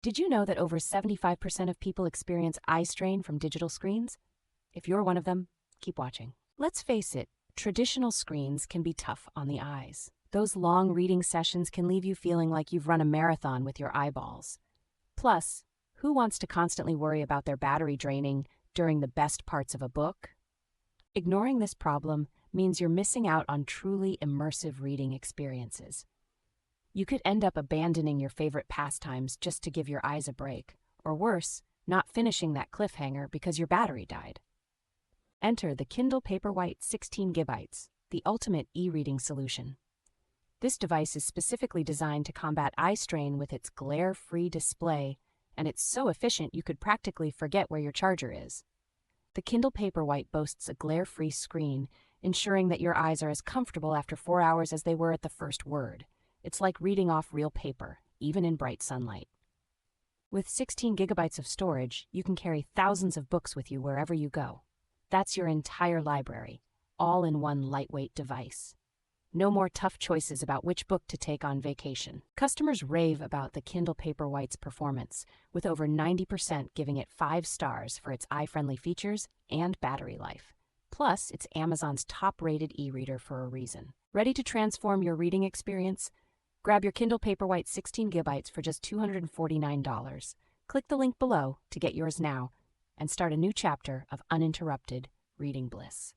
Did you know that over 75% of people experience eye strain from digital screens? If you're one of them, keep watching. Let's face it, traditional screens can be tough on the eyes. Those long reading sessions can leave you feeling like you've run a marathon with your eyeballs. Plus, who wants to constantly worry about their battery draining during the best parts of a book? Ignoring this problem means you're missing out on truly immersive reading experiences. You could end up abandoning your favorite pastimes just to give your eyes a break, or worse, not finishing that cliffhanger because your battery died. Enter the Kindle Paperwhite 16GB, the ultimate e-reading solution. This device is specifically designed to combat eye strain with its glare-free display, and it's so efficient you could practically forget where your charger is. The Kindle Paperwhite boasts a glare-free screen, ensuring that your eyes are as comfortable after 4 hours as they were at the first word. It's like reading off real paper, even in bright sunlight. With 16 gigabytes of storage, you can carry thousands of books with you wherever you go. That's your entire library, all in one lightweight device. No more tough choices about which book to take on vacation. Customers rave about the Kindle Paperwhite's performance, with over 90% giving it 5 stars for its eye-friendly features and battery life. Plus, it's Amazon's top-rated e-reader for a reason. Ready to transform your reading experience? Grab your Kindle Paperwhite 16GB for just $249. Click the link below to get yours now and start a new chapter of uninterrupted reading bliss.